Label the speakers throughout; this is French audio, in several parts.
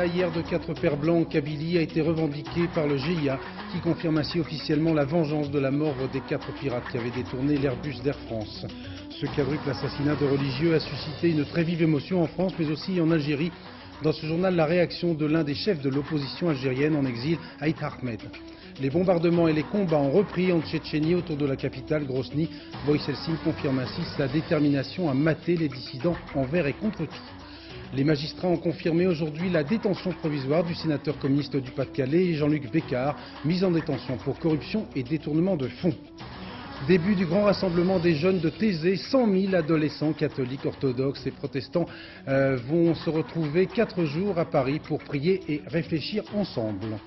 Speaker 1: L'assassinat hier de 4 pères blancs en Kabylie a été revendiqué par le GIA qui confirme ainsi officiellement la vengeance de la mort des 4 pirates qui avaient détourné l'Airbus d'Air France. Ce quadruple assassinat de religieux a suscité une très vive émotion en France mais aussi en Algérie. Dans ce journal, la réaction de l'un des chefs de l'opposition algérienne en exil, Aït Ahmed. Les bombardements et les combats ont repris en Tchétchénie autour de la capitale, Grozny. Boris Eltsine confirme ainsi sa détermination à mater les dissidents envers et contre tout. Les magistrats ont confirmé aujourd'hui la détention provisoire du sénateur communiste du Pas-de-Calais, Jean-Luc Bécard, mis en détention pour corruption et détournement de fonds. Début du grand rassemblement des jeunes de Thésée, 100 000 adolescents catholiques, orthodoxes et protestants vont se retrouver 4 jours à Paris pour prier et réfléchir ensemble.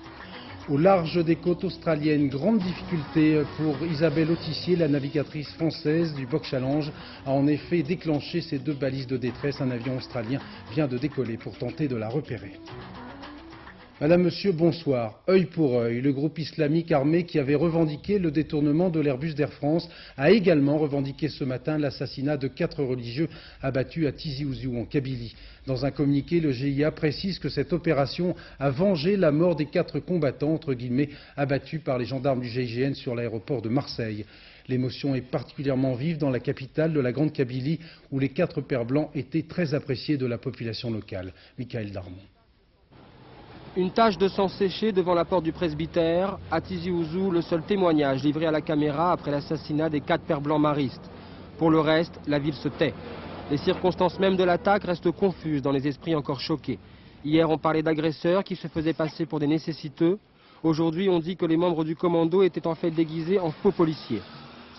Speaker 1: Au large des côtes australiennes, grande difficulté pour Isabelle Autissier, la navigatrice française du Boc Challenge, a en effet déclenché ses 2 balises de détresse. Un avion australien vient de décoller pour tenter de la repérer. Madame, Monsieur, bonsoir. Œil pour œil, le groupe islamique armé qui avait revendiqué le détournement de l'Airbus d'Air France a également revendiqué ce matin l'assassinat de 4 religieux abattus à Tizi Ouzou en Kabylie. Dans un communiqué, le GIA précise que cette opération a vengé la mort des 4 combattants, entre guillemets, abattus par les gendarmes du GIGN sur l'aéroport de Marseille. L'émotion est particulièrement vive dans la capitale de la Grande Kabylie, où les 4 pères blancs étaient très appréciés de la population locale. Michael Darmon.
Speaker 2: Une tache de sang séché devant la porte du presbytère. À Tizi Ouzou, le seul témoignage livré à la caméra après l'assassinat des 4 pères blancs maristes. Pour le reste, la ville se tait. Les circonstances même de l'attaque restent confuses dans les esprits encore choqués. Hier, on parlait d'agresseurs qui se faisaient passer pour des nécessiteux. Aujourd'hui, on dit que les membres du commando étaient en fait déguisés en faux policiers.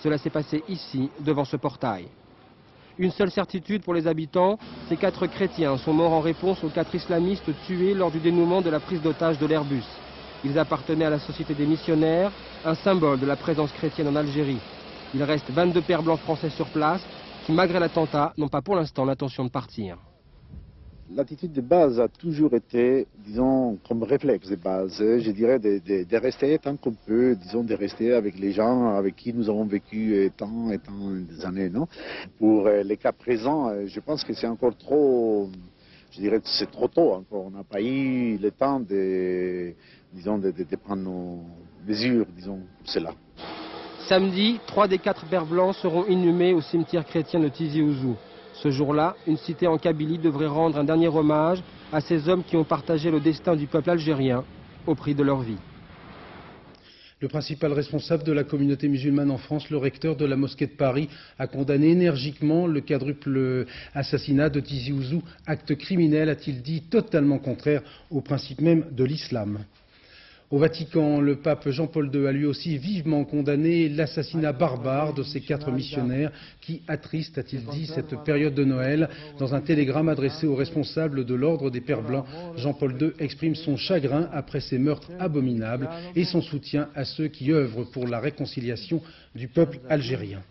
Speaker 2: Cela s'est passé ici, devant ce portail. Une seule certitude pour les habitants, ces 4 chrétiens sont morts en réponse aux 4 islamistes tués lors du dénouement de la prise d'otage de l'Airbus. Ils appartenaient à la Société des missionnaires, un symbole de la présence chrétienne en Algérie. Il reste 22 pères blancs français sur place qui, malgré l'attentat, n'ont pas pour l'instant l'intention de partir.
Speaker 3: L'attitude de base a toujours été, disons, comme réflexe de base, je dirais, de rester tant qu'on peut, disons, de rester avec les gens avec qui nous avons vécu tant et tant des années, non? Pour les cas présents, je pense que c'est encore trop, je dirais, c'est trop tôt encore. On n'a pas eu le temps de, disons, de prendre nos mesures, disons, pour cela.
Speaker 2: Samedi, 3 des 4 pères blancs seront inhumés au cimetière chrétien de Tizi Ouzou. Ce jour-là, une cité en Kabylie devrait rendre un dernier hommage à ces hommes qui ont partagé le destin du peuple algérien au prix de leur vie.
Speaker 1: Le principal responsable de la communauté musulmane en France, le recteur de la mosquée de Paris, a condamné énergiquement le quadruple assassinat de Tizi Ouzou, acte criminel, a-t-il dit, totalement contraire aux principes même de l'islam. Au Vatican, le pape Jean-Paul II a lui aussi vivement condamné l'assassinat barbare de ces 4 missionnaires qui attristent, a-t-il dit, cette période de Noël. Dans un télégramme adressé aux responsables de l'ordre des Pères Blancs, Jean-Paul II exprime son chagrin après ces meurtres abominables et son soutien à ceux qui œuvrent pour la réconciliation du peuple algérien.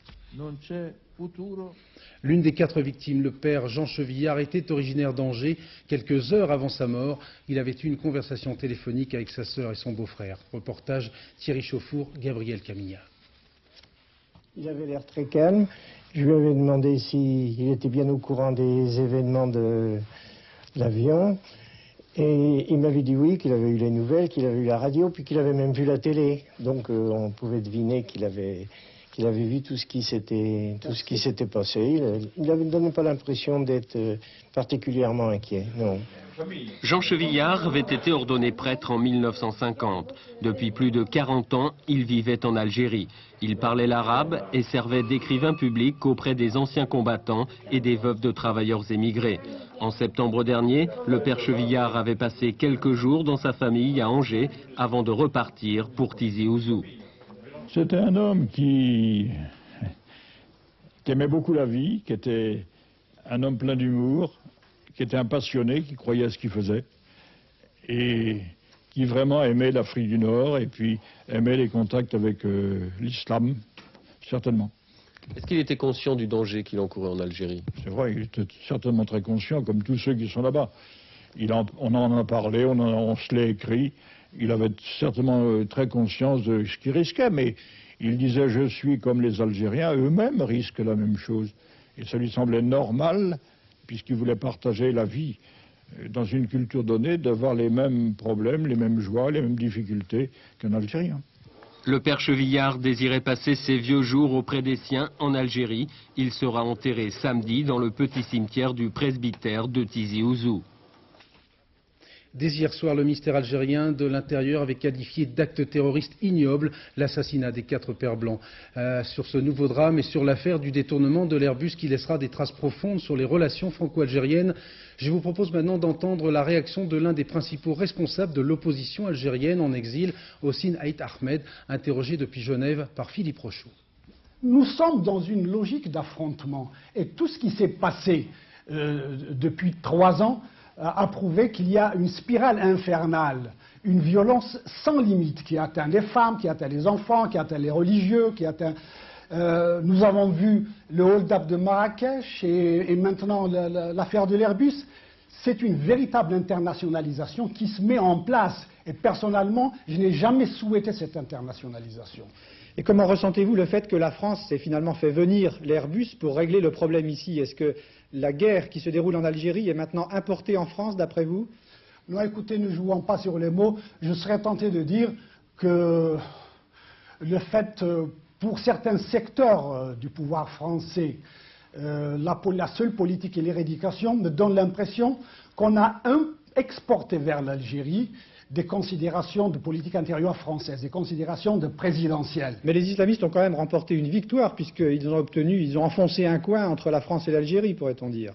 Speaker 1: L'une des 4 victimes, le père Jean Chevillard, était originaire d'Angers. Quelques heures avant sa mort, il avait eu une conversation téléphonique avec sa sœur et son beau-frère. Reportage Thierry Chauffour, Gabriel Camilla.
Speaker 4: Il avait l'air très calme. Je lui avais demandé s'il était bien au courant des événements de l'avion. Et il m'avait dit oui, qu'il avait eu les nouvelles, qu'il avait eu la radio, puis qu'il avait même vu la télé. Donc on pouvait deviner qu'il avait vu tout ce qui s'était passé. Il ne donnait pas l'impression d'être particulièrement inquiet, non.
Speaker 2: Jean Chevillard avait été ordonné prêtre en 1950. Depuis plus de 40 ans, il vivait en Algérie. Il parlait l'arabe et servait d'écrivain public auprès des anciens combattants et des veuves de travailleurs émigrés. En septembre dernier, le père Chevillard avait passé quelques jours dans sa famille à Angers avant de repartir pour Tizi Ouzou.
Speaker 5: C'était un homme qui aimait beaucoup la vie, qui était un homme plein d'humour, qui était un passionné, qui croyait à ce qu'il faisait, et qui vraiment aimait l'Afrique du Nord, et puis aimait les contacts avec l'islam, certainement.
Speaker 2: Est-ce qu'il était conscient du danger qu'il encourait en Algérie?
Speaker 5: C'est vrai, il était certainement très conscient, comme tous ceux qui sont là-bas. On en a parlé, on se l'a écrit. Il avait certainement très conscience de ce qu'il risquait, mais il disait « je suis comme les Algériens, eux-mêmes risquent la même chose ». Et ça lui semblait normal, puisqu'il voulait partager la vie dans une culture donnée, d'avoir les mêmes problèmes, les mêmes joies, les mêmes difficultés qu'un Algérien.
Speaker 2: Le père Chevillard désirait passer ses vieux jours auprès des siens en Algérie. Il sera enterré samedi dans le petit cimetière du presbytère de Tizi Ouzou.
Speaker 1: Dès hier soir, le ministère algérien de l'Intérieur avait qualifié d'acte terroriste ignoble l'assassinat des 4 pères blancs. Sur ce nouveau drame et sur l'affaire du détournement de l'Airbus qui laissera des traces profondes sur les relations franco-algériennes, je vous propose maintenant d'entendre la réaction de l'un des principaux responsables de l'opposition algérienne en exil, Hossein Aït Ahmed, interrogé depuis Genève par Philippe Rochaud.
Speaker 6: Nous sommes dans une logique d'affrontement et tout ce qui s'est passé depuis 3 ans a prouvé qu'il y a une spirale infernale, une violence sans limite qui atteint les femmes, qui atteint les enfants, qui atteint les religieux, qui atteint... nous avons vu le hold-up de Marrakech et maintenant l'affaire de l'Airbus. C'est une véritable internationalisation qui se met en place. Et personnellement, je n'ai jamais souhaité cette internationalisation.
Speaker 7: Et comment ressentez-vous le fait que la France s'est finalement fait venir l'Airbus pour régler le problème ici? Est-ce que la guerre qui se déroule en Algérie est maintenant importée en France, d'après vous?
Speaker 6: Non, écoutez, ne jouons pas sur les mots. Je serais tenté de dire que le fait, pour certains secteurs du pouvoir français, la seule politique et l'éradication me donne l'impression qu'on a exporté vers l'Algérie des considérations de politique intérieure française, des considérations de présidentielle.
Speaker 7: Mais les islamistes ont quand même remporté une victoire, puisqu'ils ils ont enfoncé un coin entre la France et l'Algérie, pourrait-on dire.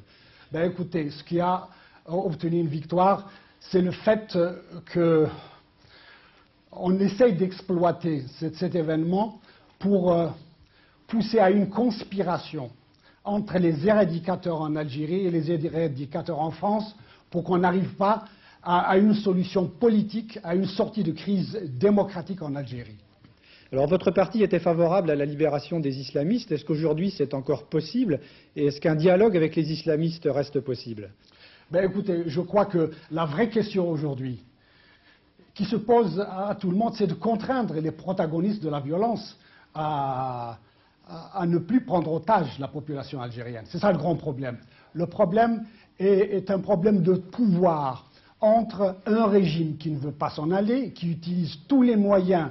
Speaker 6: Ben écoutez, ce qui a obtenu une victoire, c'est le fait qu'on essaye d'exploiter cet événement pour pousser à une conspiration entre les éradicateurs en Algérie et les éradicateurs en France, pour qu'on n'arrive pas à une solution politique, à une sortie de crise démocratique en Algérie.
Speaker 7: Alors votre parti était favorable à la libération des islamistes. Est-ce qu'aujourd'hui c'est encore possible? Et est-ce qu'un dialogue avec les islamistes reste possible?
Speaker 6: Ben écoutez, je crois que la vraie question aujourd'hui qui se pose à tout le monde, c'est de contraindre les protagonistes de la violence à ne plus prendre otage la population algérienne. C'est ça le grand problème. Le problème est un problème de pouvoir entre un régime qui ne veut pas s'en aller, qui utilise tous les moyens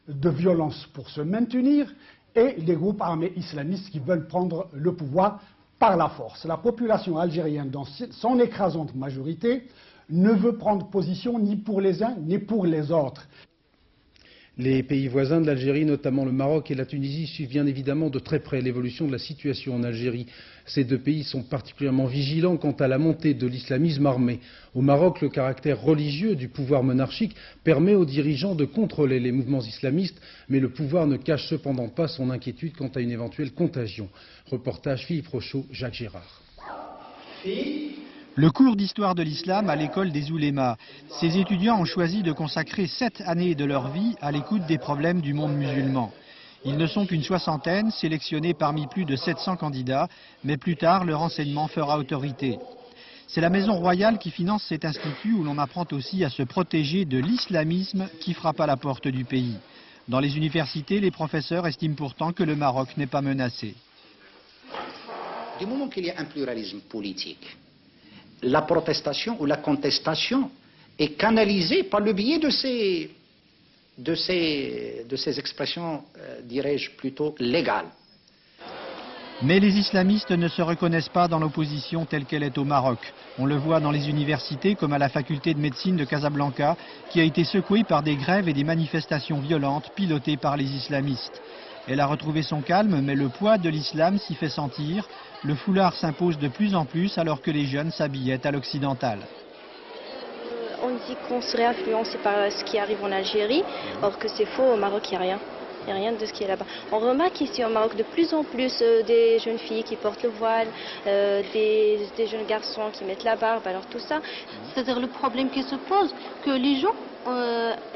Speaker 6: de violence pour se maintenir, et les groupes armés islamistes qui veulent prendre le pouvoir par la force. La population algérienne, dans son écrasante majorité, ne veut prendre position ni pour les uns ni pour les autres.
Speaker 1: Les pays voisins de l'Algérie, notamment le Maroc et la Tunisie, suivent bien évidemment de très près l'évolution de la situation en Algérie. Ces 2 pays sont particulièrement vigilants quant à la montée de l'islamisme armé. Au Maroc, le caractère religieux du pouvoir monarchique permet aux dirigeants de contrôler les mouvements islamistes, mais le pouvoir ne cache cependant pas son inquiétude quant à une éventuelle contagion. Reportage Philippe Rochaud, Jacques Girard.
Speaker 8: Le cours d'histoire de l'islam à l'école des oulémas. Ces étudiants ont choisi de consacrer 7 années de leur vie à l'écoute des problèmes du monde musulman. Ils ne sont qu'une soixantaine, sélectionnés parmi plus de 700 candidats, mais plus tard, leur enseignement fera autorité. C'est la Maison Royale qui finance cet institut où l'on apprend aussi à se protéger de l'islamisme qui frappe à la porte du pays. Dans les universités, les professeurs estiment pourtant que le Maroc n'est pas menacé.
Speaker 9: Du moment qu'il y a un pluralisme politique, la protestation ou la contestation est canalisée par le biais de ces expressions, dirais-je, plutôt légales.
Speaker 8: Mais les islamistes ne se reconnaissent pas dans l'opposition telle qu'elle est au Maroc. On le voit dans les universités comme à la faculté de médecine de Casablanca, qui a été secouée par des grèves et des manifestations violentes pilotées par les islamistes. Elle a retrouvé son calme, mais le poids de l'islam s'y fait sentir. Le foulard s'impose de plus en plus alors que les jeunes s'habillaient à l'occidental.
Speaker 10: On dit qu'on serait influencé par ce qui arrive en Algérie, or que c'est faux, au Maroc il n'y a rien. Il n'y a rien de ce qui est là-bas. On remarque ici au Maroc de plus en plus des jeunes filles qui portent le voile, des jeunes garçons qui mettent la barbe, alors tout ça.
Speaker 11: C'est-à-dire le problème qui se pose, que les gens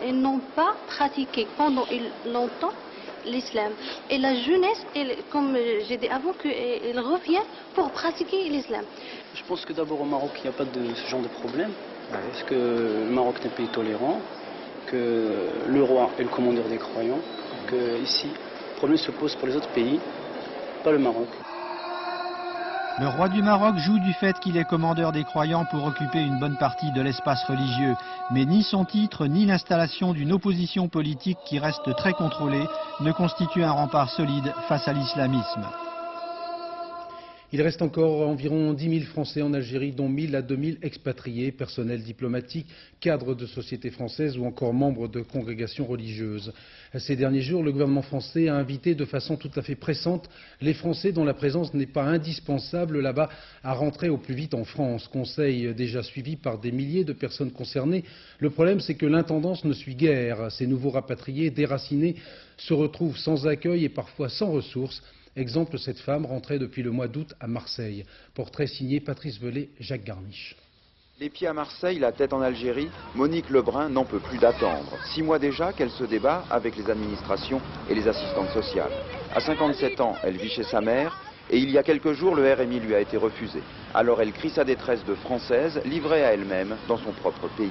Speaker 11: ils n'ont pas pratiqué pendant longtemps l'islam. Et la jeunesse, comme j'ai dit avant, elle revient pour pratiquer l'islam.
Speaker 12: Je pense que d'abord au Maroc, il n'y a pas de ce genre de problème. Parce que le Maroc est un pays tolérant, que le roi est le commandeur des croyants, que ici, le problème se pose pour les autres pays, pas le Maroc.
Speaker 8: Le roi du Maroc joue du fait qu'il est commandeur des croyants pour occuper une bonne partie de l'espace religieux. Mais ni son titre, ni l'installation d'une opposition politique qui reste très contrôlée ne constituent un rempart solide face à l'islamisme.
Speaker 1: Il reste encore environ 10 000 Français en Algérie, dont 1 000 à 2 000 expatriés, personnel diplomatique, cadres de sociétés françaises ou encore membres de congrégations religieuses. Ces derniers jours, le gouvernement français a invité de façon tout à fait pressante les Français dont la présence n'est pas indispensable là-bas à rentrer au plus vite en France. Conseil déjà suivi par des milliers de personnes concernées. Le problème, c'est que l'intendance ne suit guère. Ces nouveaux rapatriés déracinés se retrouvent sans accueil et parfois sans ressources. Exemple, cette femme rentrée depuis le mois d'août à Marseille. Portrait signé Patrice Velay, Jacques Garniche.
Speaker 13: Les pieds à Marseille, la tête en Algérie, Monique Lebrun n'en peut plus d'attendre. 6 mois déjà qu'elle se débat avec les administrations et les assistantes sociales. À 57 ans, elle vit chez sa mère et il y a quelques jours, le RMI lui a été refusé. Alors elle crie sa détresse de Française, livrée à elle-même dans son propre pays.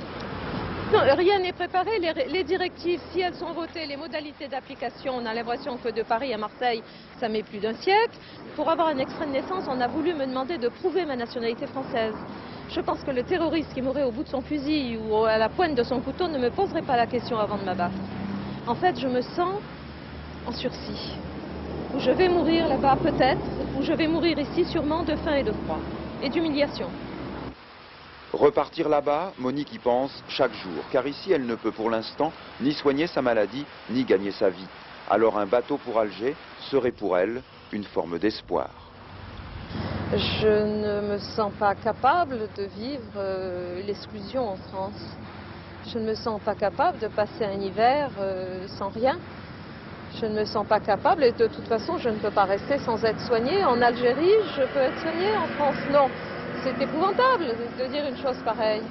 Speaker 14: Non, rien n'est préparé. Les directives, si elles sont votées, les modalités d'application, on a l'impression que de Paris à Marseille, ça met plus d'un siècle. Pour avoir un extrait de naissance, on a voulu me demander de prouver ma nationalité française. Je pense que le terroriste qui mourrait au bout de son fusil ou à la pointe de son couteau ne me poserait pas la question avant de m'abattre. En fait, je me sens en sursis. Où je vais mourir là-bas, peut-être, ou je vais mourir ici sûrement de faim et de froid, et d'humiliation.
Speaker 13: Repartir là-bas, Monique y pense chaque jour, car ici elle ne peut pour l'instant ni soigner sa maladie, ni gagner sa vie. Alors un bateau pour Alger serait pour elle une forme d'espoir.
Speaker 14: Je ne me sens pas capable de vivre l'exclusion en France. Je ne me sens pas capable de passer un hiver sans rien. Je ne me sens pas capable et de toute façon je ne peux pas rester sans être soignée. En Algérie, je peux être soignée, en France, non. C'est épouvantable de dire une chose pareille.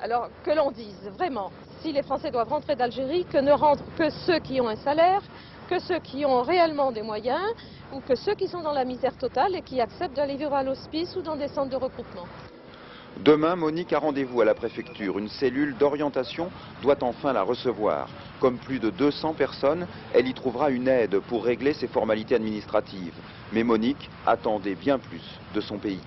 Speaker 14: Alors que l'on dise vraiment, si les Français doivent rentrer d'Algérie, que ne rentrent que ceux qui ont un salaire, que ceux qui ont réellement des moyens, ou que ceux qui sont dans la misère totale et qui acceptent d'aller vivre à l'hospice ou dans des centres de regroupement.
Speaker 13: Demain, Monique a rendez-vous à la préfecture. Une cellule d'orientation doit enfin la recevoir. Comme plus de 200 personnes, elle y trouvera une aide pour régler ses formalités administratives. Mais Monique attendait bien plus de son pays.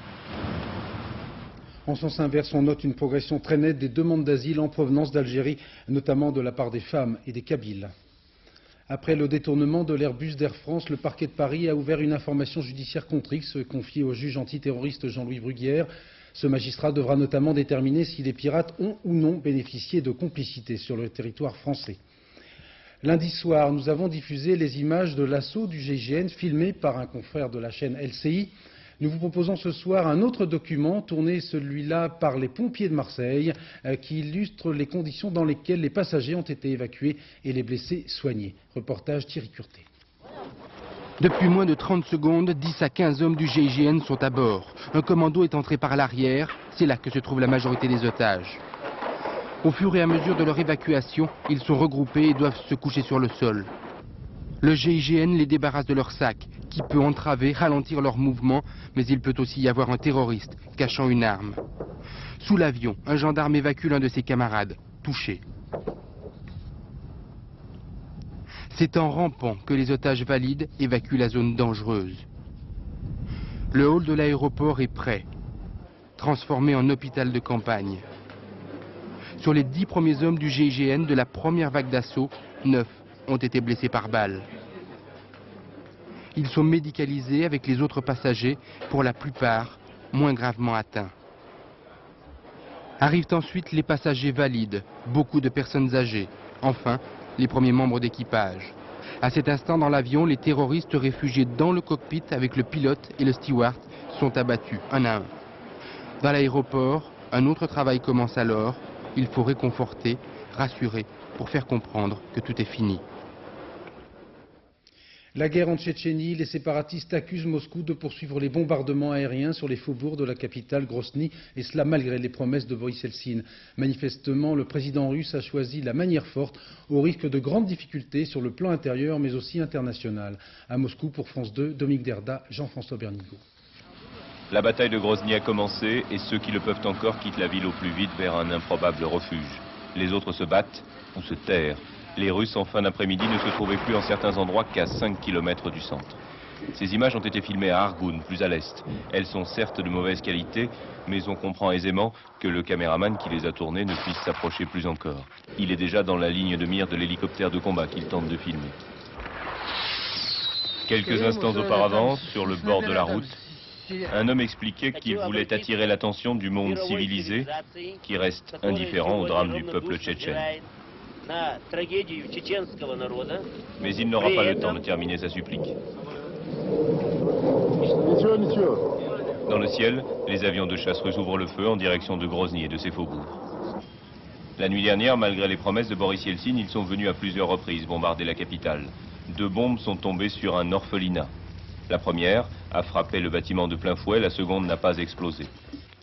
Speaker 1: En sens inverse, on note une progression très nette des demandes d'asile en provenance d'Algérie, notamment de la part des femmes et des Kabyles. Après le détournement de l'Airbus d'Air France, le parquet de Paris a ouvert une information judiciaire contre X confiée au juge antiterroriste Jean-Louis Bruguière. Ce magistrat devra notamment déterminer si les pirates ont ou non bénéficié de complicité sur le territoire français. Lundi soir, nous avons diffusé les images de l'assaut du GIGN filmé par un confrère de la chaîne LCI. Nous vous proposons ce soir un autre document, tourné celui-là par les pompiers de Marseille, qui illustre les conditions dans lesquelles les passagers ont été évacués et les blessés soignés. Reportage Thierry Curté.
Speaker 15: Depuis moins de 30 secondes, 10 à 15 hommes du GIGN sont à bord. Un commando est entré par l'arrière, c'est là que se trouve la majorité des otages. Au fur et à mesure de leur évacuation, ils sont regroupés et doivent se coucher sur le sol. Le GIGN les débarrasse de leurs sacs, qui peut entraver, ralentir leur mouvement, mais il peut aussi y avoir un terroriste cachant une arme. Sous l'avion, un gendarme évacue l'un de ses camarades, touché. C'est en rampant que les otages valides évacuent la zone dangereuse. Le hall de l'aéroport est prêt, transformé en hôpital de campagne. Sur les 10 premiers hommes du GIGN de la première vague d'assaut, 9 ont été blessés par balle. Ils sont médicalisés avec les autres passagers, pour la plupart moins gravement atteints. Arrivent ensuite les passagers valides, beaucoup de personnes âgées. Enfin, les premiers membres d'équipage. À cet instant dans l'avion, les terroristes réfugiés dans le cockpit avec le pilote et le steward sont abattus, un à un. Dans l'aéroport, un autre travail commence alors. Il faut réconforter, rassurer, pour faire comprendre que tout est fini.
Speaker 1: La guerre en Tchétchénie, les séparatistes accusent Moscou de poursuivre les bombardements aériens sur les faubourgs de la capitale Grozny, et cela malgré les promesses de Boris Eltsine. Manifestement, le président russe a choisi la manière forte, au risque de grandes difficultés sur le plan intérieur, mais aussi international. À Moscou, pour France 2, Dominique Derda, Jean-François Bernigo.
Speaker 16: La bataille de Grozny a commencé et ceux qui le peuvent encore quittent la ville au plus vite vers un improbable refuge. Les autres se battent ou se terrent. Les Russes, en fin d'après-midi, ne se trouvaient plus en certains endroits qu'à 5 km du centre. Ces images ont été filmées à Argoun, plus à l'est. Elles sont certes de mauvaise qualité, mais on comprend aisément que le caméraman qui les a tournées ne puisse s'approcher plus encore. Il est déjà dans la ligne de mire de l'hélicoptère de combat qu'il tente de filmer. Quelques instants auparavant, sur le bord de la route, un homme expliquait qu'il voulait attirer l'attention du monde civilisé qui reste indifférent au drame du peuple tchétchène. Mais il n'aura pas le temps de terminer sa supplique. Dans le ciel, les avions de chasse ouvrent le feu en direction de Grozny et de ses faubourgs. La nuit dernière, malgré les promesses de Boris Yeltsin, ils sont venus à plusieurs reprises bombarder la capitale. 2 bombes sont tombées sur un orphelinat. La première a frappé le bâtiment de plein fouet, la seconde n'a pas explosé.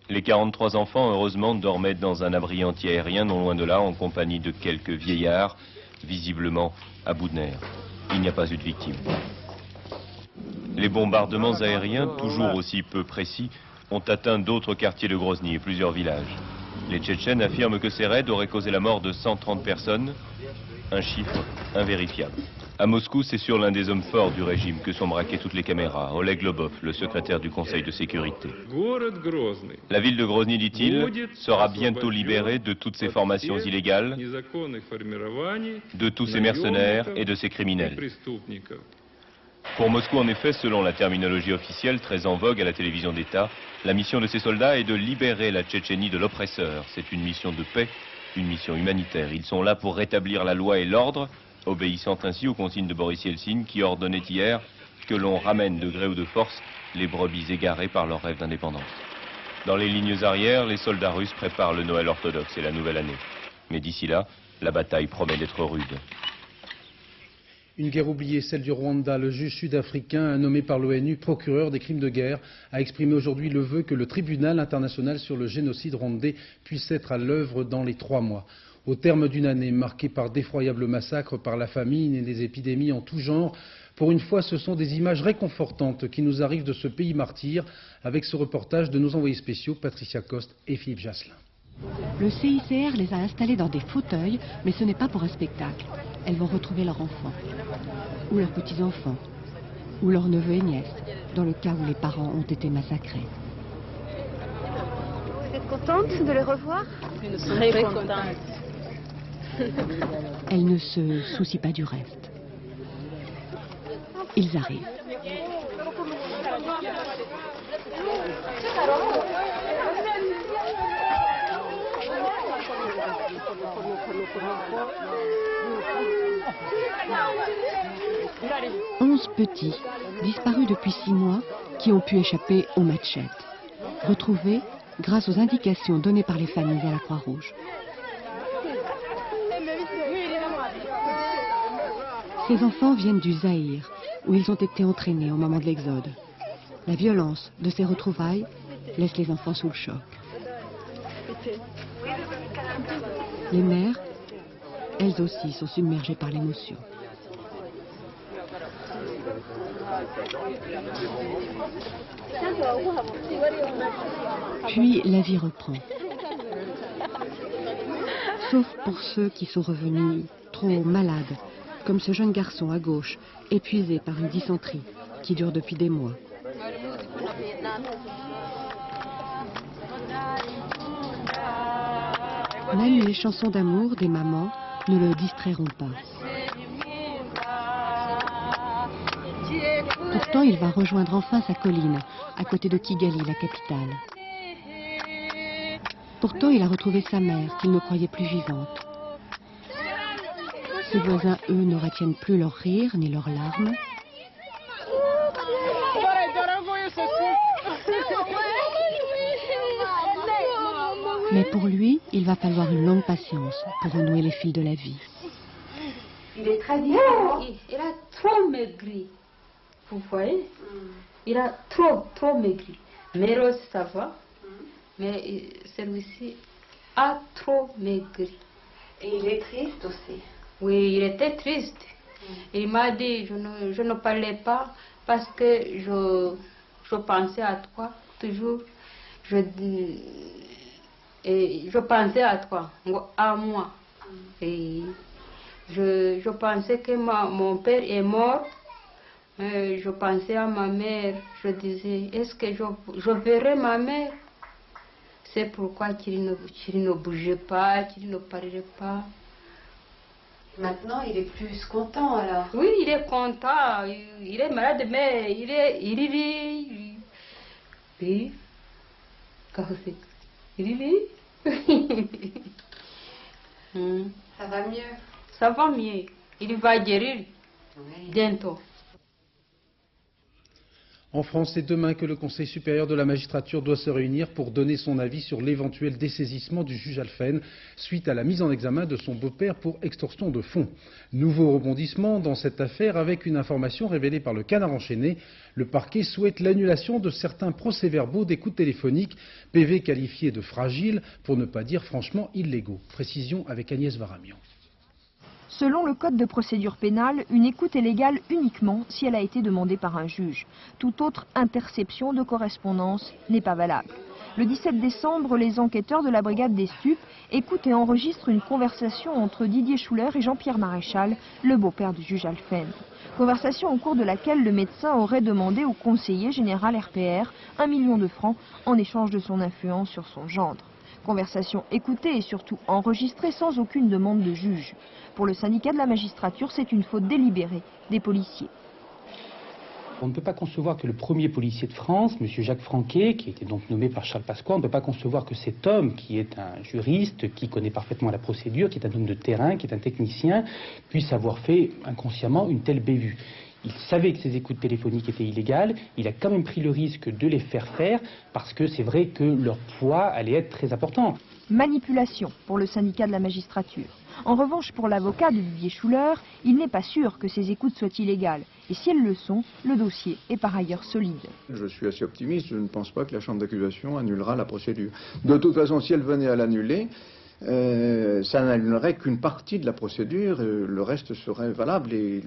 Speaker 16: Les 43 enfants, heureusement, dormaient dans un abri anti-aérien non loin de là, en compagnie de quelques vieillards, visiblement à bout de nerfs. Il n'y a pas eu de victimes. Les bombardements aériens, toujours aussi peu précis, ont atteint d'autres quartiers de Grozny et plusieurs villages. Les Tchétchènes affirment que ces raids auraient causé la mort de 130 personnes, un chiffre invérifiable. À Moscou, c'est sur l'un des hommes forts du régime que sont braquées toutes les caméras, Oleg Lobov, le secrétaire du Conseil de sécurité. La ville de Grozny, dit-il, sera bientôt libérée de toutes ces formations illégales, de tous ces mercenaires et de ces criminels. Pour Moscou, en effet, selon la terminologie officielle très en vogue à la télévision d'État, la mission de ces soldats est de libérer la Tchétchénie de l'oppresseur. C'est une mission de paix, une mission humanitaire. Ils sont là pour rétablir la loi et l'ordre, obéissant ainsi aux consignes de Boris Yeltsin qui ordonnait hier que l'on ramène de gré ou de force les brebis égarées par leur rêve d'indépendance. Dans les lignes arrières, les soldats russes préparent le Noël orthodoxe et la nouvelle année. Mais d'ici là, la bataille promet d'être rude.
Speaker 1: Une guerre oubliée, celle du Rwanda. Le juge sud-africain, nommé par l'ONU procureur des crimes de guerre, a exprimé aujourd'hui le vœu que le tribunal international sur le génocide rwandais puisse être à l'œuvre dans les 3 mois. Au terme d'une année marquée par d'effroyables massacres, par la famine et des épidémies en tout genre, pour une fois, ce sont des images réconfortantes qui nous arrivent de ce pays martyr, avec ce reportage de nos envoyés spéciaux, Patricia Coste et Philippe Jasselin.
Speaker 17: Le CICR les a installés dans des fauteuils, mais ce n'est pas pour un spectacle. Elles vont retrouver leurs enfants, ou leurs petits-enfants, ou leurs neveux et nièces, dans le cas où les parents ont été massacrés.
Speaker 10: Vous êtes contente de les revoir?
Speaker 11: Nous sommes très contentes.
Speaker 17: Elles ne se soucient pas du reste. Ils arrivent. « 11 petits, disparus depuis 6 mois, qui ont pu échapper aux machettes. Retrouvés grâce aux indications données par les familles à la Croix-Rouge. Ces enfants viennent du Zaïre, où ils ont été entraînés au moment de l'exode. La violence de ces retrouvailles laisse les enfants sous le choc. Les mères, elles aussi, sont submergées par l'émotion. Puis la vie reprend. Sauf pour ceux qui sont revenus trop malades, comme ce jeune garçon à gauche, épuisé par une dysenterie qui dure depuis des mois. Même les chansons d'amour des mamans ne le distrairont pas. Pourtant, il va rejoindre enfin sa colline, à côté de Kigali, la capitale. Pourtant, il a retrouvé sa mère, qu'il ne croyait plus vivante. Ses voisins, eux, ne retiennent plus leurs rires ni leurs larmes. Mais pour lui, il va falloir une longue patience pour renouer les fils de la vie.
Speaker 11: Il est très différent. Il a trop maigri. Vous voyez? Il a trop maigri. Méros, ça va. Mais celui-ci a trop maigri.
Speaker 18: Et il est triste aussi.
Speaker 11: Oui, il était triste. Il m'a dit, je ne parlais pas parce que je pensais à toi toujours. Je pensais à toi, à moi. Et je pensais que mon père est mort
Speaker 19: Je pensais à ma mère. Je disais, est-ce que je verrai ma mère? C'est pourquoi qu'il ne bougeait pas, qu'il ne parlait pas.
Speaker 18: Maintenant, il est plus content alors?
Speaker 19: Oui, il est content. Il est malade, mais il rit. Oui. Il rit.
Speaker 18: Ça va mieux?
Speaker 19: Ça va mieux. Il va guérir bientôt.
Speaker 1: En France, c'est demain que le Conseil supérieur de la magistrature doit se réunir pour donner son avis sur l'éventuel dessaisissement du juge Alphen suite à la mise en examen de son beau-père pour extorsion de fonds. Nouveau rebondissement dans cette affaire avec une information révélée par le Canard enchaîné. Le parquet souhaite l'annulation de certains procès-verbaux d'écoute téléphonique, PV qualifiés de fragiles, pour ne pas dire franchement illégaux. Précision avec Agnès Varamian.
Speaker 20: Selon le Code de procédure pénale, une écoute est légale uniquement si elle a été demandée par un juge. Toute autre interception de correspondance n'est pas valable. Le 17 décembre, les enquêteurs de la brigade des stupes écoutent et enregistrent une conversation entre Didier Schuller et Jean-Pierre Maréchal, le beau-père du juge Alphen. Conversation au cours de laquelle le médecin aurait demandé au conseiller général RPR 1 million de francs en échange de son influence sur son gendre. Conversation écoutée et surtout enregistrée sans aucune demande de juge. Pour le syndicat de la magistrature, c'est une faute délibérée des policiers.
Speaker 21: On ne peut pas concevoir que le premier policier de France, M. Jacques Franquet, qui a été donc nommé par Charles Pasqua, on ne peut pas concevoir que cet homme, qui est un juriste, qui connaît parfaitement la procédure, qui est un homme de terrain, qui est un technicien, puisse avoir fait inconsciemment une telle bévue. Il savait que ces écoutes téléphoniques étaient illégales, il a quand même pris le risque de les faire parce que c'est vrai que leur poids allait être très important.
Speaker 20: Manipulation pour le syndicat de la magistrature. En revanche, pour l'avocat de Didier Schuller, il n'est pas sûr que ces écoutes soient illégales. Et si elles le sont, le dossier est par ailleurs solide.
Speaker 22: Je suis assez optimiste, je ne pense pas que la chambre d'accusation annulera la procédure. De toute façon, si elle venait à l'annuler, ça n'annulerait qu'une partie de la procédure, le reste serait valable. Et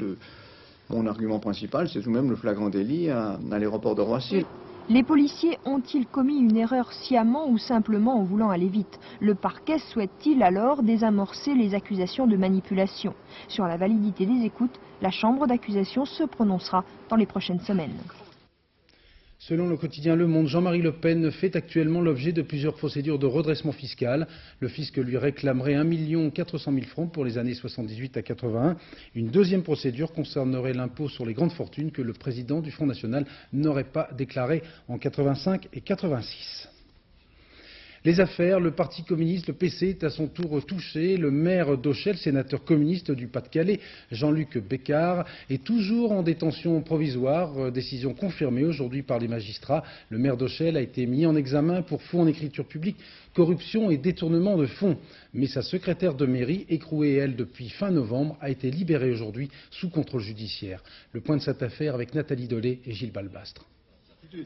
Speaker 22: mon argument principal, c'est tout de même le flagrant délit à l'aéroport de Roissy.
Speaker 20: Les policiers ont-ils commis une erreur sciemment ou simplement en voulant aller vite? Le parquet souhaite-t-il alors désamorcer les accusations de manipulation? Sur la validité des écoutes, la chambre d'accusation se prononcera dans les prochaines semaines.
Speaker 1: Selon le quotidien Le Monde, Jean-Marie Le Pen fait actuellement l'objet de plusieurs procédures de redressement fiscal. Le fisc lui réclamerait 1 400 000 francs pour les années 78 à 81. Une deuxième procédure concernerait l'impôt sur les grandes fortunes que le président du Front National n'aurait pas déclaré en 85 et 86. Les affaires, le Parti communiste, le PC, est à son tour touché. Le maire d'Auchel, sénateur communiste du Pas-de-Calais, Jean-Luc Bécard, est toujours en détention provisoire. Décision confirmée aujourd'hui par les magistrats. Le maire d'Auchel a été mis en examen pour faux en écriture publique, corruption et détournement de fonds. Mais sa secrétaire de mairie, écrouée elle depuis fin novembre, a été libérée aujourd'hui sous contrôle judiciaire. Le point de cette affaire avec Nathalie Dolé et Gilles Balbastre.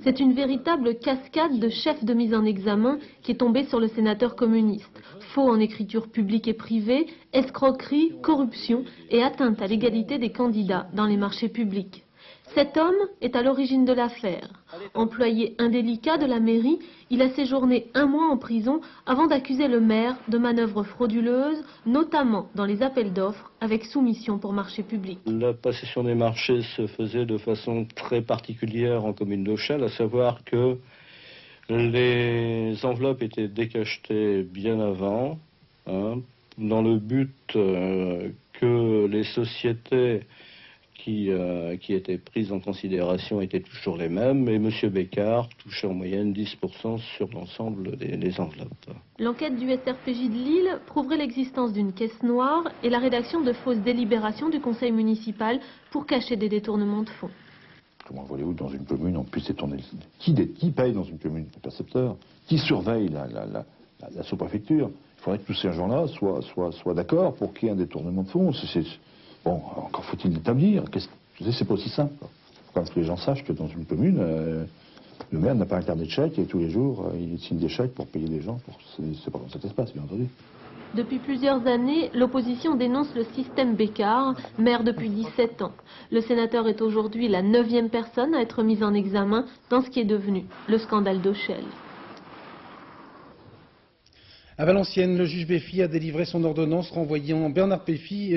Speaker 23: C'est une véritable cascade de chefs de mise en examen qui est tombée sur le sénateur communiste. Faux en écriture publique et privée, escroquerie, corruption et atteinte à l'égalité des candidats dans les marchés publics. Cet homme est à l'origine de l'affaire. Employé indélicat de la mairie, il a séjourné 1 mois en prison avant d'accuser le maire de manœuvres frauduleuses, notamment dans les appels d'offres avec soumission pour marché public.
Speaker 24: La possession des marchés se faisait de façon très particulière en commune d'Auchel, à savoir que les enveloppes étaient décachetées bien avant, dans le but que les sociétés qui étaient prises en considération étaient toujours les mêmes, et M. Bécard touchait en moyenne 10% sur l'ensemble des enveloppes.
Speaker 23: L'enquête du SRPJ de Lille prouverait l'existence d'une caisse noire et la rédaction de fausses délibérations du conseil municipal pour cacher des détournements de fonds.
Speaker 25: Comment voulez-vous dans une commune on puisse détourner? Qui paye dans une commune? Le percepteur. Qui surveille la sous-préfecture? Il faudrait que tous ces gens-là soient d'accord pour qu'il y ait un détournement de fonds. Bon, encore faut-il l'établir. C'est pas aussi simple. Il faut quand même que les gens sachent que dans une commune, le maire n'a pas un carnet de chèques et tous les jours, il signe des chèques pour payer des gens. C'est pas comme ça que ça se passe, bien entendu.
Speaker 23: Depuis plusieurs années, l'opposition dénonce le système Bécard, maire depuis 17 ans. Le sénateur est aujourd'hui la 9e personne à être mise en examen dans ce qui est devenu le scandale d'Auchel.
Speaker 1: À Valenciennes, le juge Béfi a délivré son ordonnance renvoyant Bernard Tapie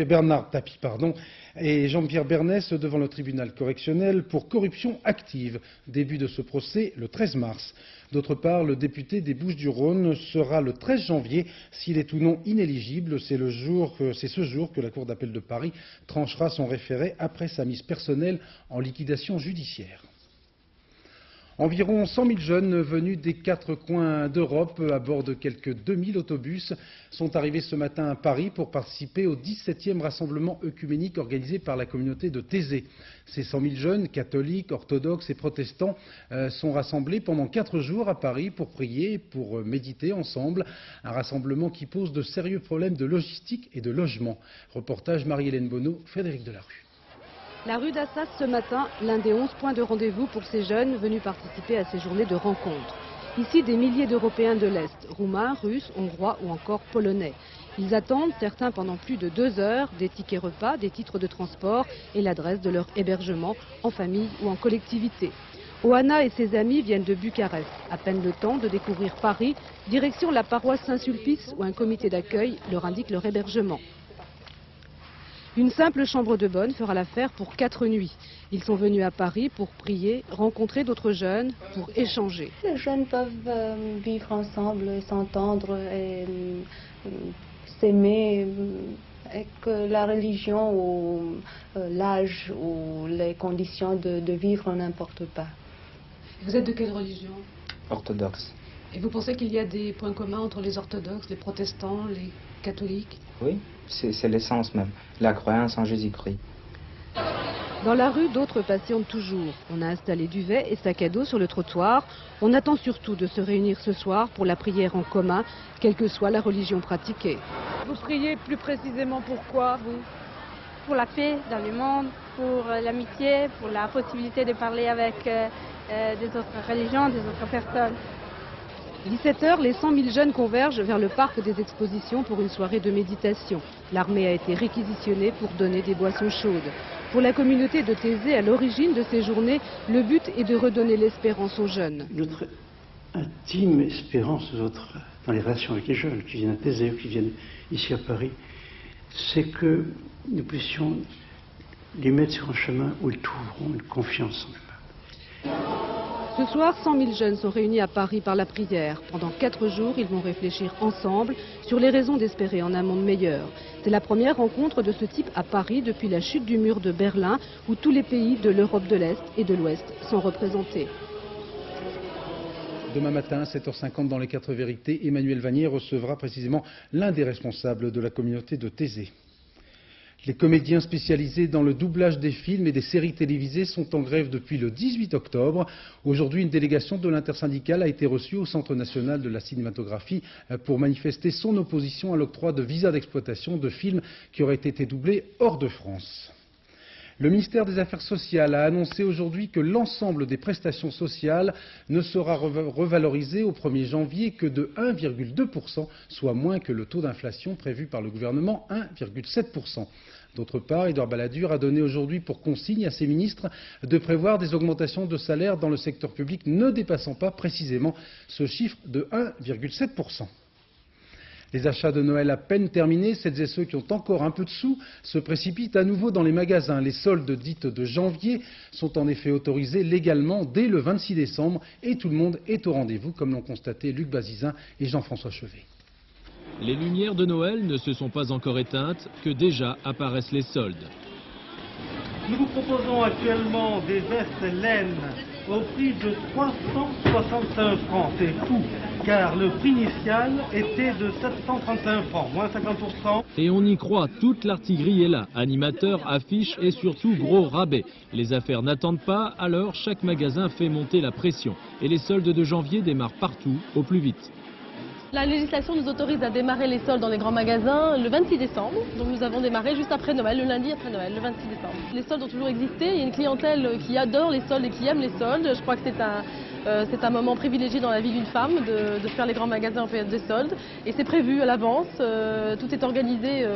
Speaker 1: et Jean-Pierre Bernès devant le tribunal correctionnel pour corruption active. Début de ce procès le 13 mars. D'autre part, le député des Bouches-du-Rhône sera le 13 janvier s'il est ou non inéligible. C'est ce jour que la Cour d'appel de Paris tranchera son référé après sa mise personnelle en liquidation judiciaire. Environ 100 000 jeunes venus des 4 coins d'Europe à bord de quelques 2000 autobus sont arrivés ce matin à Paris pour participer au 17e rassemblement œcuménique organisé par la communauté de Thésée. Ces 100 000 jeunes, catholiques, orthodoxes et protestants, sont rassemblés pendant 4 jours à Paris pour prier, pour méditer ensemble. Un rassemblement qui pose de sérieux problèmes de logistique et de logement. Reportage Marie-Hélène Bonneau, Frédéric Delarue.
Speaker 2: La rue d'Assas ce matin, l'un des 11 points de rendez-vous pour ces jeunes venus participer à ces journées de rencontres. Ici, des milliers d'Européens de l'Est, Roumains, Russes, Hongrois ou encore Polonais. Ils attendent, certains pendant plus de 2 heures, des tickets repas, des titres de transport et l'adresse de leur hébergement, en famille ou en collectivité. Oana et ses amis viennent de Bucarest. À peine le temps de découvrir Paris, direction la paroisse Saint-Sulpice où un comité d'accueil leur indique leur hébergement. Une simple chambre de bonne fera l'affaire pour 4 nuits. Ils sont venus à Paris pour prier, rencontrer d'autres jeunes, pour échanger.
Speaker 3: Les jeunes peuvent vivre ensemble, s'entendre et s'aimer, et que la religion ou l'âge ou les conditions de vivre n'importent pas.
Speaker 2: Vous êtes de quelle religion?
Speaker 4: Orthodoxe.
Speaker 2: Et vous pensez qu'il y a des points communs entre les orthodoxes, les protestants, les catholiques?
Speaker 4: Oui, c'est l'essence même, la croyance en Jésus-Christ.
Speaker 2: Dans la rue, d'autres patientent toujours. On a installé duvet et sac à dos sur le trottoir. On attend surtout de se réunir ce soir pour la prière en commun, quelle que soit la religion pratiquée. Vous priez plus précisément pourquoi, vous?
Speaker 5: Pour la paix dans le monde, pour l'amitié, pour la possibilité de parler avec des autres religions, des autres personnes.
Speaker 2: 17 h, les 100 000 jeunes convergent vers le parc des expositions pour une soirée de méditation. L'armée a été réquisitionnée pour donner des boissons chaudes. Pour la communauté de Thésée, à l'origine de ces journées, le but est de redonner l'espérance aux jeunes.
Speaker 7: Notre intime espérance dans les relations avec les jeunes qui viennent à Thésée ou qui viennent ici à Paris, c'est que nous puissions les mettre sur un chemin où ils trouveront une confiance en eux-mêmes.
Speaker 2: Ce soir, 100 000 jeunes sont réunis à Paris par la prière. Pendant 4 jours, ils vont réfléchir ensemble sur les raisons d'espérer en un monde meilleur. C'est la première rencontre de ce type à Paris depuis la chute du mur de Berlin, où tous les pays de l'Europe de l'Est et de l'Ouest sont représentés.
Speaker 1: Demain matin, à 7h50 dans les 4 vérités, Emmanuel Vanier recevra précisément l'un des responsables de la communauté de Thésée. Les comédiens spécialisés dans le doublage des films et des séries télévisées sont en grève depuis le 18 octobre. Aujourd'hui, une délégation de l'intersyndicale a été reçue au Centre national de la cinématographie pour manifester son opposition à l'octroi de visas d'exploitation de films qui auraient été doublés hors de France. Le ministère des Affaires sociales a annoncé aujourd'hui que l'ensemble des prestations sociales ne sera revalorisé au 1er janvier que de 1,2%, soit moins que le taux d'inflation prévu par le gouvernement, 1,7%. D'autre part, Édouard Balladur a donné aujourd'hui pour consigne à ses ministres de prévoir des augmentations de salaire dans le secteur public ne dépassant pas précisément ce chiffre de 1,7%. Les achats de Noël à peine terminés, celles et ceux qui ont encore un peu de sous se précipitent à nouveau dans les magasins. Les soldes dites de janvier sont en effet autorisés légalement dès le 26 décembre et tout le monde est au rendez-vous, comme l'ont constaté Luc Bazizin et Jean-François Chevet.
Speaker 26: Les lumières de Noël ne se sont pas encore éteintes que déjà apparaissent les soldes.
Speaker 27: Nous vous proposons actuellement des vestes laine au prix de 365 francs. C'est fou, car le prix initial était de 735 francs, moins 50%.
Speaker 26: Et on y croit, toute l'artillerie est là. Animateurs, affiches et surtout gros rabais. Les affaires n'attendent pas, alors chaque magasin fait monter la pression. Et les soldes de janvier démarrent partout, au plus vite.
Speaker 28: La législation nous autorise à démarrer les soldes dans les grands magasins le 26 décembre. Donc nous avons démarré juste après Noël, le lundi après Noël, le 26 décembre. Les soldes ont toujours existé. Il y a une clientèle qui adore les soldes et qui aime les soldes. Je crois que c'est C'est un moment privilégié dans la vie d'une femme de faire les grands magasins en période de soldes. Et c'est prévu à l'avance, tout est organisé,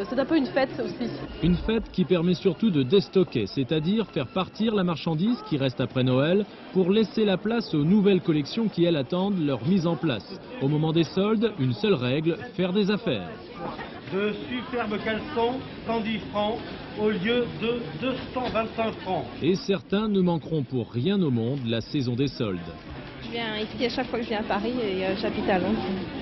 Speaker 28: c'est un peu une fête aussi.
Speaker 26: Une fête qui permet surtout de déstocker, c'est-à-dire faire partir la marchandise qui reste après Noël pour laisser la place aux nouvelles collections qui, elles, attendent leur mise en place. Au moment des soldes, une seule règle, faire des affaires.
Speaker 27: De superbes caleçons, 110 francs au lieu de 225 francs.
Speaker 26: Et certains ne manqueront pour rien au monde la saison des soldes.
Speaker 10: Je viens ici à chaque fois que je viens à Paris et j'habite à Londres.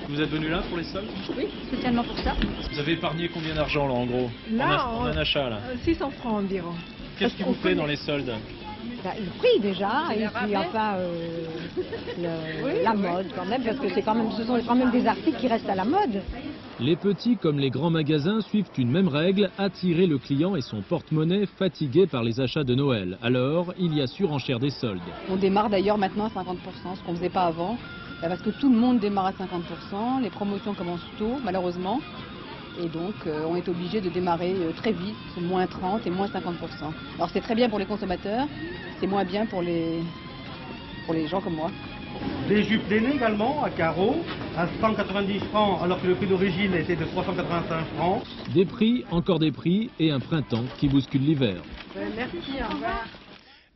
Speaker 26: Vous êtes venu là pour les soldes?
Speaker 10: Oui, spécialement pour ça.
Speaker 26: Vous avez épargné combien d'argent là en gros?
Speaker 6: Là,
Speaker 26: en un achat là.
Speaker 6: 600 francs environ.
Speaker 26: Qu'est-ce qui vous plaît dans les soldes?
Speaker 6: Le prix déjà, et puis enfin la mode quand même, parce que ce sont quand même des articles qui restent à la mode.
Speaker 26: Les petits comme les grands magasins suivent une même règle, attirer le client et son porte-monnaie fatigué par les achats de Noël. Alors, il y a surenchère des soldes.
Speaker 8: On démarre d'ailleurs maintenant à 50%, ce qu'on ne faisait pas avant, parce que tout le monde démarre à 50%, les promotions commencent tôt, malheureusement. Et donc, on est obligé de démarrer très vite, moins 30 et moins 50%. Alors, c'est très bien pour les consommateurs, c'est moins bien pour les gens comme moi.
Speaker 27: Des jupes d'aînés également, à carreaux, à 190 francs, alors que le prix d'origine était de 385 francs.
Speaker 26: Des prix, encore des prix, et un printemps qui bouscule l'hiver.
Speaker 6: Merci, au revoir.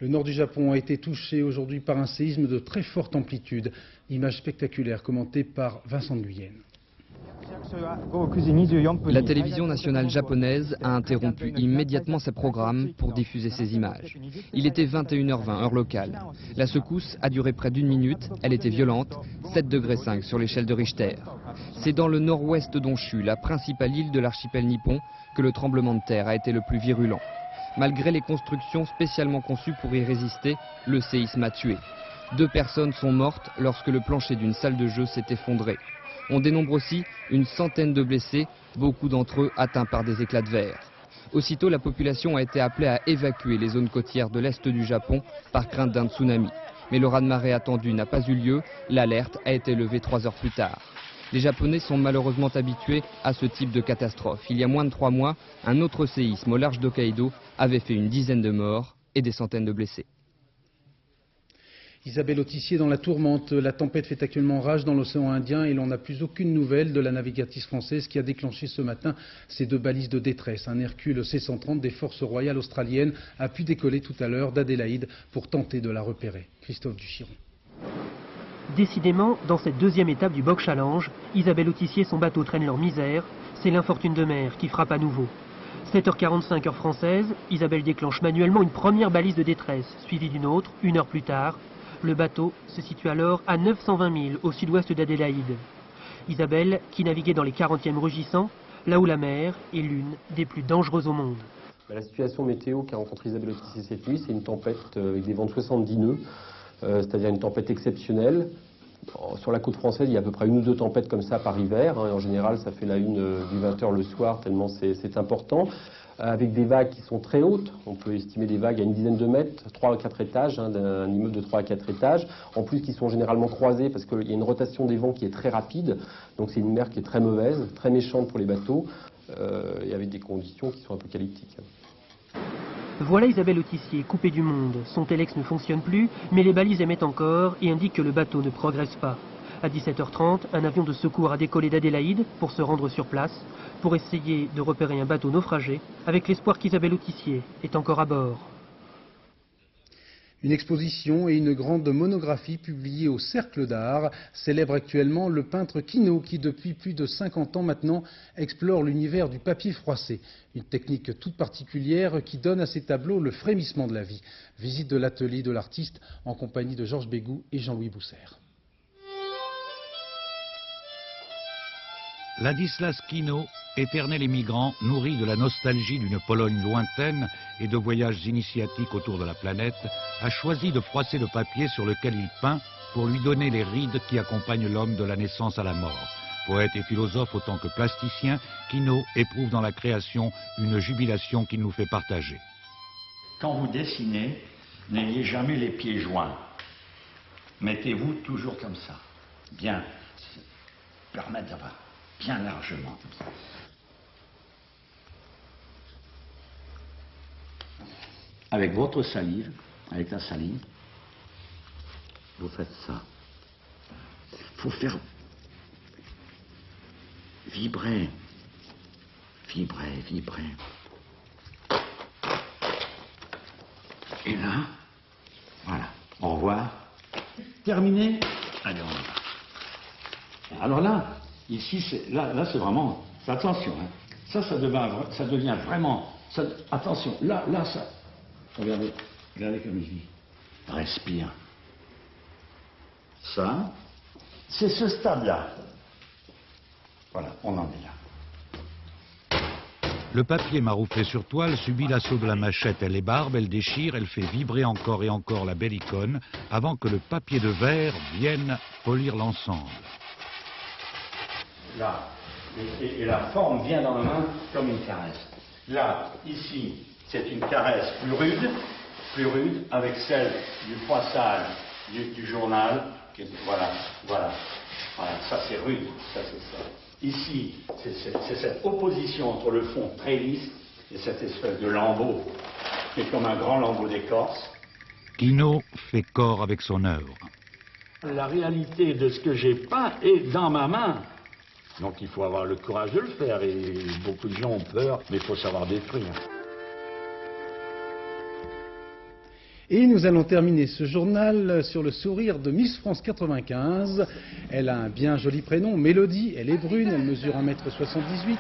Speaker 1: Le nord du Japon a été touché aujourd'hui par un séisme de très forte amplitude. Image spectaculaire commentée par Vincent Guyenne.
Speaker 9: La télévision nationale japonaise a interrompu immédiatement ses programmes pour diffuser ces images. Il était 21h20, heure locale. La secousse a duré près d'une minute, elle était violente, 7,5 degrés sur l'échelle de Richter. C'est dans le nord-ouest d'Honshu, la principale île de l'archipel nippon, que le tremblement de terre a été le plus virulent. Malgré les constructions spécialement conçues pour y résister, le séisme a tué. 2 personnes sont mortes lorsque le plancher d'une salle de jeu s'est effondré. On dénombre aussi une centaine de blessés, beaucoup d'entre eux atteints par des éclats de verre. Aussitôt, la population a été appelée à évacuer les zones côtières de l'est du Japon par crainte d'un tsunami. Mais le raz-de-marée attendu n'a pas eu lieu, l'alerte a été levée 3 heures plus tard. Les Japonais sont malheureusement habitués à ce type de catastrophe. Il y a moins de 3 mois, un autre séisme au large d'Hokkaido avait fait une dizaine de morts et des centaines de blessés.
Speaker 1: Isabelle Autissier dans la tourmente. La tempête fait actuellement rage dans l'océan Indien et l'on n'a plus aucune nouvelle de la navigatrice française qui a déclenché ce matin ces 2 balises de détresse. Un Hercule C-130 des forces royales australiennes a pu décoller tout à l'heure d'Adélaïde pour tenter de la repérer. Christophe Duchiron.
Speaker 12: Décidément, dans cette 2e étape du Box Challenge, Isabelle Autissier et son bateau traînent leur misère. C'est l'infortune de mer qui frappe à nouveau. 7h45 heure française, Isabelle déclenche manuellement une première balise de détresse, suivie d'une autre, 1 heure plus tard. Le bateau se situe alors à 920 milles au sud-ouest d'Adélaïde. Isabelle, qui naviguait dans les 40e rugissants, là où la mer est l'une des plus dangereuses au monde.
Speaker 13: La situation météo qu'a rencontrée Isabelle Autissier cette nuit, c'est une tempête avec des vents de 70 nœuds, c'est-à-dire une tempête exceptionnelle. Sur la côte française, il y a à peu près 1 ou 2 tempêtes comme ça par hiver. En général, ça fait la une du 20h le soir, tellement c'est important. Avec des vagues qui sont très hautes, on peut estimer des vagues à une dizaine de mètres, 3 à 4 étages, d'un immeuble de 3 à 4 étages, en plus qui sont généralement croisés parce qu'il y a une rotation des vents qui est très rapide, donc c'est une mer qui est très mauvaise, très méchante pour les bateaux, et avec des conditions qui sont apocalyptiques.
Speaker 12: Voilà Isabelle Autissier, coupée du monde. Son téléx ne fonctionne plus, mais les balises émettent encore et indiquent que le bateau ne progresse pas. À 17h30, un avion de secours a décollé d'Adélaïde pour se rendre sur place, pour essayer de repérer un bateau naufragé, avec l'espoir qu'Isabelle Autissier est encore à bord.
Speaker 1: Une exposition et une grande monographie publiée au Cercle d'Art célèbre actuellement le peintre Quinault qui, depuis plus de 50 ans maintenant, explore l'univers du papier froissé. Une technique toute particulière qui donne à ses tableaux le frémissement de la vie. Visite de l'atelier de l'artiste en compagnie de Georges Bégou et Jean-Louis Bousser.
Speaker 14: Ladislas Quinault, éternel émigrant, nourri de la nostalgie d'une Pologne lointaine et de voyages initiatiques autour de la planète, a choisi de froisser le papier sur lequel il peint pour lui donner les rides qui accompagnent l'homme de la naissance à la mort. Poète et philosophe autant que plasticien, Quinault éprouve dans la création une jubilation qu'il nous fait partager.
Speaker 15: Quand vous dessinez, n'ayez jamais les pieds joints. Mettez-vous toujours comme ça. Bien, permettre d'avoir bien largement comme ça. Avec votre salive, avec la salive, vous faites ça. Il faut faire vibrer, vibrer, vibrer. Et là, voilà, au revoir. Terminé. Allez, on y va. Alors là, ici, là c'est vraiment, attention, hein. Ça devient vraiment, attention, là, ça, regardez comme je dis, respire. Ça, c'est ce stade-là. Voilà, on en est là.
Speaker 14: Le papier marouflé sur toile subit l'assaut de la machette. Elle ébarbe, elle déchire, elle fait vibrer encore et encore la belle icône avant que le papier de verre vienne polir l'ensemble.
Speaker 15: Là, et la forme vient dans la main comme une caresse. Là, ici, c'est une caresse plus rude, avec celle du froissage du journal. Voilà, ça c'est rude, ça c'est ça. Ici, c'est cette opposition entre le fond très lisse et cette espèce de lambeau, qui est comme un grand lambeau d'écorce.
Speaker 14: Quinault fait corps avec son œuvre.
Speaker 15: La réalité de ce que j'ai peint est dans ma main. Donc il faut avoir le courage de le faire, et beaucoup de gens ont peur, mais il faut savoir détruire.
Speaker 1: Et nous allons terminer ce journal sur le sourire de Miss France 95. Elle a un bien joli prénom, Mélodie, elle est brune, elle mesure 1m78.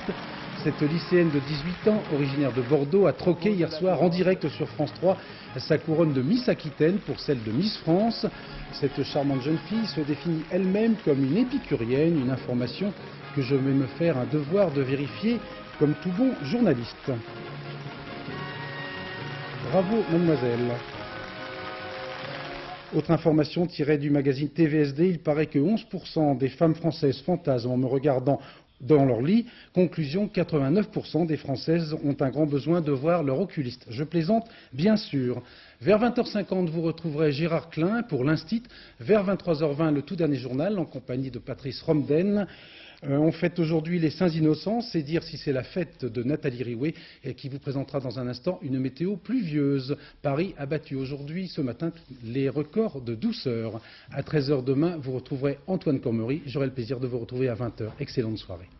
Speaker 1: Cette lycéenne de 18 ans, originaire de Bordeaux, a troqué hier soir en direct sur France 3 sa couronne de Miss Aquitaine pour celle de Miss France. Cette charmante jeune fille se définit elle-même comme une épicurienne, une information que je vais me faire un devoir de vérifier comme tout bon journaliste. Bravo, mademoiselle. Autre information tirée du magazine TVSD, il paraît que 11% des femmes françaises fantasment en me regardant dans leur lit. Conclusion, 89% des Françaises ont un grand besoin de voir leur oculiste. Je plaisante, bien sûr. Vers 20h50, vous retrouverez Gérard Klein pour l'Instit. Vers 23h20, le tout dernier journal en compagnie de Patrice Romden. On fête aujourd'hui les Saints Innocents, c'est dire si c'est la fête de Nathalie Riouet qui vous présentera dans un instant une météo pluvieuse. Paris a battu aujourd'hui, ce matin, les records de douceur. À 13h demain, vous retrouverez Antoine Cormery. J'aurai le plaisir de vous retrouver à 20h. Excellente soirée.